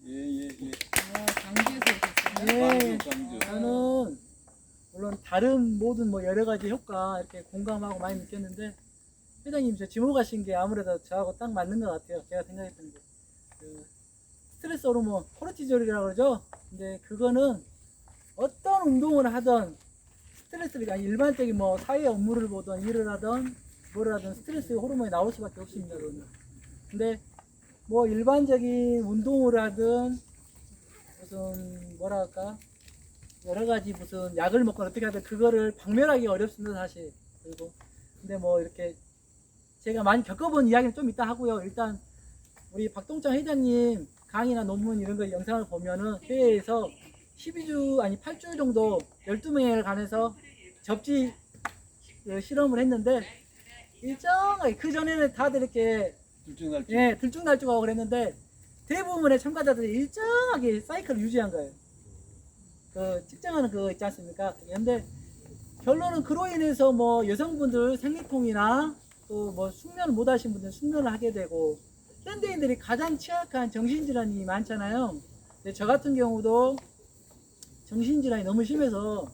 예. 광주에서 오셨어요? 네, 광주. 저는 물론 다른 모든 뭐 여러 가지 효과 이렇게 공감하고 많이 느꼈는데 회장님 저 지목하신 게 아무래도 저하고 딱 맞는 것 같아요. 제가 생각했던 게 그 스트레스 호르몬 코르티졸이라고 그러죠. 근데 그거는 어떤 운동을 하든 스트레스를 아니 일반적인 뭐 사회 업무를 보든 일을 하든 뭘 하든 스트레스 호르몬이 나올 수밖에 없습니다. 그거는. 근데 뭐 일반적인 운동을 하든 무슨 뭐라 할까 여러 가지 무슨 약을 먹거나 어떻게 하든 그거를 박멸하기 어렵습니다 사실. 그리고 근데 뭐 이렇게 제가 많이 겪어본 이야기는 좀 이따 하고요. 일단 우리 박동창 회장님 강의나 논문 이런 거 영상을 보면은 회의에서 12주 아니 8주 정도 12명에 관해서 접지 실험을 했는데 일정하게 그 전에는 다들 이렇게 들쭉날쭉. 예, 들쭉날쭉하고 그랬는데 대부분의 참가자들이 일정하게 사이클을 유지한 거예요. 그 측정하는 그거 있지 않습니까? 근데 결론은 그로 인해서 뭐 여성분들 생리통이나 또 뭐 숙면을 못 하신 분들 숙면을 하게 되고 현대인들이 가장 취약한 정신질환이 많잖아요. 근데 저 같은 경우도 정신질환이 너무 심해서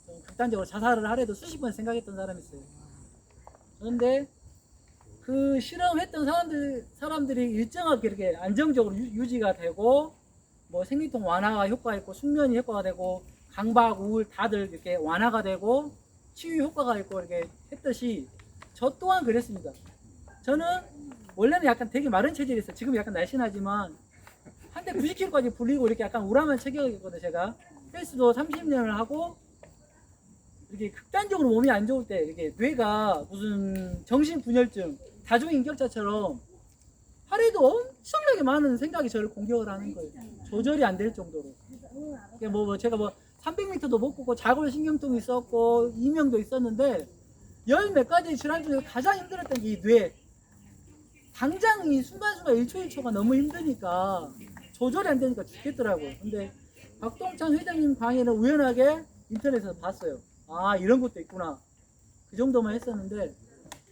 좀 극단적으로 자살을 하려도 수십 번 생각했던 사람이 있어요. 그런데 그 실험했던 사람들이 일정하게 이렇게 안정적으로 유지가 되고 뭐 생리통 완화가 효과가 있고 숙면이 효과가 되고 강박, 우울 다들 이렇게 완화가 되고 치유 효과가 있고 이렇게 했듯이 저 또한 그랬습니다. 저는 원래는 약간 되게 마른 체질이었어요. 지금 약간 날씬하지만 한때 90kg까지 불리고 이렇게 약간 우람한 체격이었거든요. 제가 헬스도 30년을 하고 이렇게 극단적으로 몸이 안 좋을 때 이렇게 뇌가 무슨 정신분열증 다중인격자처럼 하루에도 엄청나게 많은 생각이 저를 공격을 하는 거예요. 조절이 안 될 정도로. 제가 뭐 300m도 못 걷고 자골신경통이 있었고 이명도 있었는데 열 몇 가지 질환 중에 가장 힘들었던 게 이 뇌. 당장 이 순간순간 1초 1초가 너무 힘드니까 조절이 안 되니까 죽겠더라고요. 근데 박동창 회장님 강의는 우연하게 인터넷에서 봤어요. 아 이런 것도 있구나. 그 정도만 했었는데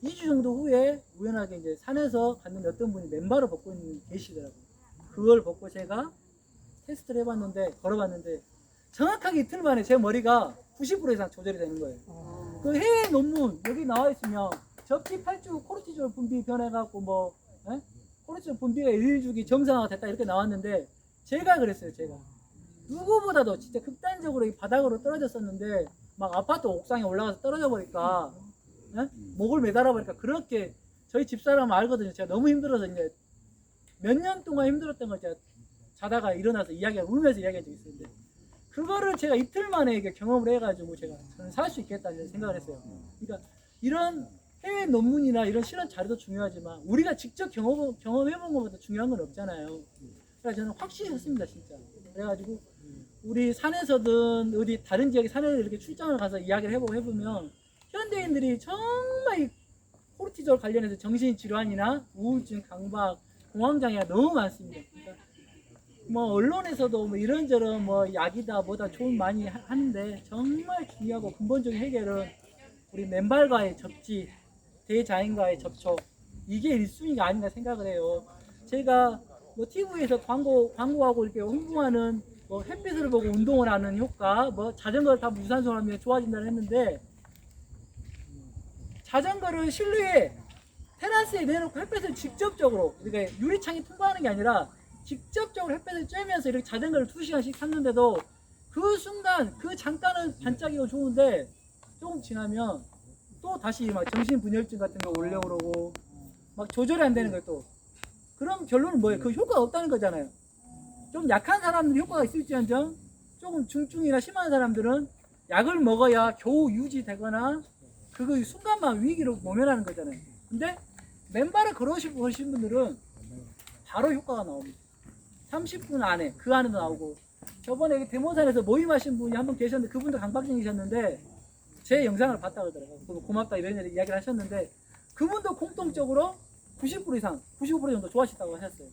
2주 정도 후에 우연하게 이제 산에서 갔는데 어떤 분이 맨발을 벗고 있는 계시더라고요. 그걸 벗고 제가 테스트를 해봤는데 걸어봤는데 정확하게 이틀 만에 제 머리가 90% 이상 조절이 되는 거예요. 그 해외 논문 여기 나와 있으면 접지 8주 코르티졸 분비 변해갖고 뭐 코르티졸 분비가 1주기 정상화가 됐다 이렇게 나왔는데 제가 그랬어요. 제가 누구보다도 진짜 극단적으로 이 바닥으로 떨어졌었는데 막 아파트 옥상에 올라가서 떨어져 버리니까 목을 매달아 버리니까 그렇게 저희 집사람은 알거든요. 제가 너무 힘들어서 이제 몇 년 동안 힘들었던 걸 제가 자다가 일어나서 울면서 이야기한 적이 있었는데 그거를 제가 이틀 만에 이렇게 경험을 해가지고 저는 살 수 있겠다는 생각을 했어요. 그러니까 이런 해외 논문이나 이런 실험 자료도 중요하지만 우리가 직접 경험해본 것보다 중요한 건 없잖아요. 그래서 저는 확신했습니다, 진짜. 그래가지고 우리 산에서든 어디 다른 지역의 산에 이렇게 출장을 가서 이야기를 해보면 현대인들이 정말 이 코르티졸 관련해서 정신질환이나 우울증, 강박, 공황장애가 너무 많습니다. 그러니까 뭐 언론에서도 뭐 이런저런 뭐 약이다 뭐다 조언 많이 하는데 정말 중요하고 근본적인 해결은 우리 맨발과의 접지, 대자연과의 접촉 이게 1순위가 아닌가 생각을 해요. 제가 뭐 TV에서 광고하고 이렇게 홍보하는 뭐 햇빛을 보고 운동을 하는 효과, 뭐 자전거를 타면 유산소를 하면 좋아진다는 했는데 자전거를 실내에 테라스에 내놓고 햇빛을 직접적으로 그러니까 유리창이 통과하는 게 아니라 직접적으로 햇빛을 쬐면서 이렇게 자전거를 2시간씩 탔는데도 그 순간 그 잠깐은 반짝이고 좋은데 조금 지나면 또 다시 막 정신분열증 같은 거 올려오르고 막 조절이 안 되는 거예요 또. 그럼 결론은 뭐예요? 그 효과가 없다는 거잖아요. 좀 약한 사람들은 효과가 있을지언정 조금 중증이나 심한 사람들은 약을 먹어야 겨우 유지되거나 그거 순간만 위기로 모면하는 거잖아요. 근데 맨발을 걸으시고 계신 분들은 바로 효과가 나옵니다. 30분 안에 그 안에도 나오고 저번에 대모산에서 모임하신 분이 한 분 계셨는데 그분도 강박증이셨는데 제 영상을 봤다 그러더라고요. 고맙다 이런 이야기를 하셨는데 그분도 공통적으로 90% 이상 95% 정도 좋아하셨다고 하셨어요.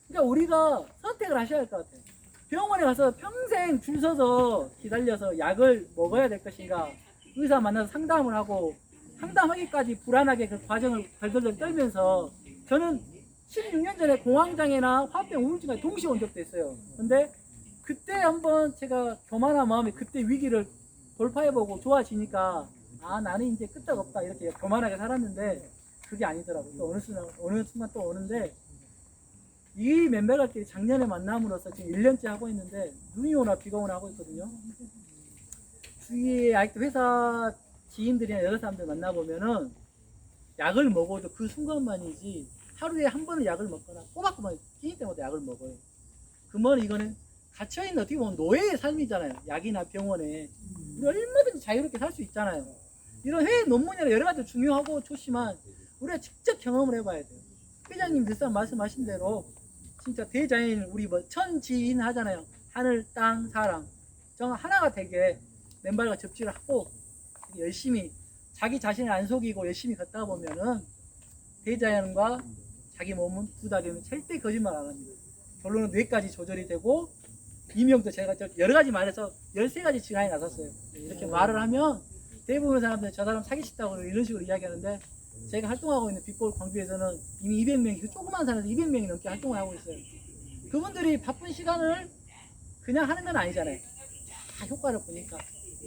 그러니까 우리가 선택을 하셔야 할 것 같아요. 병원에 가서 평생 줄 서서 기다려서 약을 먹어야 될 것인가 의사 만나서 상담을 하고 상담하기까지 불안하게 그 과정을 덜덜덜 떨면서 저는 16년 전에 공황장애나 화병, 우울증까지 동시에 온 적도 있어요. 근데 그때 한번 제가 교만한 마음에 그때 위기를 돌파해보고 좋아지니까 아 나는 이제 끄떡없다 이렇게 교만하게 살았는데 그게 아니더라고요. 또 어느 순간 또 오는데 이 멤버들끼리 작년에 만남으로써 지금 1년째 하고 있는데 눈이 오나 비가 오나 하고 있거든요. 주위에 아직도 회사 지인들이나 여러 사람들 만나보면은 약을 먹어도 그 순간만이지 하루에 한 번은 약을 먹거나 꼬박꼬박 끼니 때마다 약을 먹어요. 그러면 이거는 갇혀있는 어떻게 보면 노예의 삶이잖아요. 약이나 병원에. 우리 얼마든지 자유롭게 살 수 있잖아요. 이런 해외 논문이나 여러 가지 중요하고 좋지만 우리가 직접 경험을 해봐야 돼요. 회장님 늘상 말씀하신 대로 진짜 대자연 우리 뭐 천지인 하잖아요. 하늘, 땅, 사람. 정 하나가 되게 맨발과 접지를 하고 열심히 자기 자신을 안 속이고 열심히 걷다 보면은 대자연과 자기 몸은 두 다리는 절대 거짓말 안 합니다. 결론은 뇌까지 조절이 되고 이명도 제가 여러 가지 말해서 13가지 진화에 나섰어요. 이렇게 말을 하면 대부분의 사람들은 저 사람 사기 싶다고 이런 식으로 이야기하는데 제가 활동하고 있는 빅볼 광주에서는 이미 200명이 그 조그만 산에서 200명이 넘게 활동을 하고 있어요. 그분들이 바쁜 시간을 그냥 하는 건 아니잖아요. 다 효과를 보니까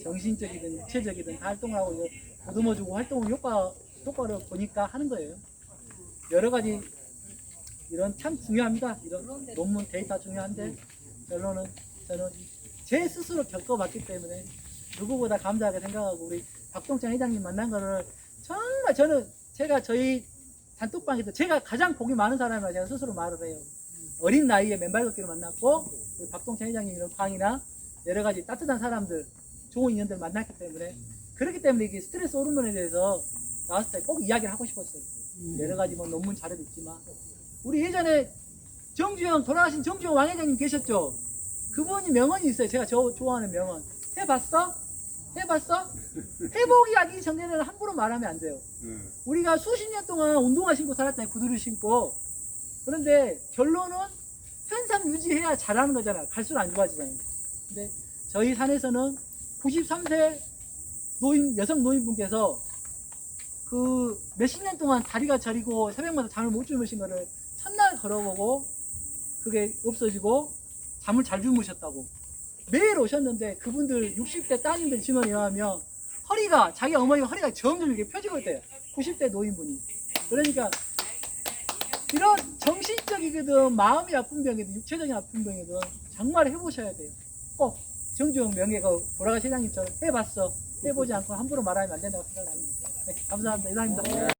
정신적이든 육체적이든 다 활동을 하고 보듬어주고 활동을 효과를 보니까 하는 거예요. 여러 가지 이런 참 중요합니다. 이런 논문 데이터 중요한데 결론은 저는 제 스스로 겪어봤기 때문에 누구보다 감사하게 생각하고 우리 박동찬 회장님 만난 거를 정말 저는 제가 저희 단톡방에서 제가 가장 복이 많은 사람이라 제가 스스로 말을 해요. 어린 나이에 맨발 걷기를 만났고 우리 박동찬 회장님 이런 강의나 여러 가지 따뜻한 사람들 좋은 인연들 만났기 때문에 그렇기 때문에 이게 스트레스 호르몬에 대해서 나왔을 때 꼭 이야기를 하고 싶었어요. 여러 가지 뭐 논문 자료도 있지만 우리 예전에 정주영 돌아가신 정주영 왕 회장님 계셨죠? 그분이 명언이 있어요. 제가 좋아하는 명언. 해봤어? 해봤어? 회복이 하기 전에는 함부로 말하면 안 돼요. 우리가 수십 년 동안 운동화 신고 살았잖아요. 구두를 신고. 그런데 결론은 현상 유지해야 잘하는 거잖아요. 갈수록 안 좋아지잖아요. 근데 저희 산에서는 93세 여성 노인분께서 그 몇십 년 동안 다리가 저리고 새벽마다 잠을 못 주무신 거를 첫날 걸어보고 그게 없어지고 잠을 잘 주무셨다고. 매일 오셨는데 그분들 60대 따님들 증언에 의하면 허리가 자기 어머니 허리가 점점 이렇게 펴지고 있대요. 90대 노인분이. 그러니까 이런 정신적이든 마음이 아픈 병이든 육체적인 아픈 병이든 정말 해보셔야 돼요. 꼭 정주영 명예가 돌아가신 회장님처럼 해봤어. 해보지 않고 함부로 말하면 안 된다고 생각합니다. 네, 감사합니다. 이상입니다.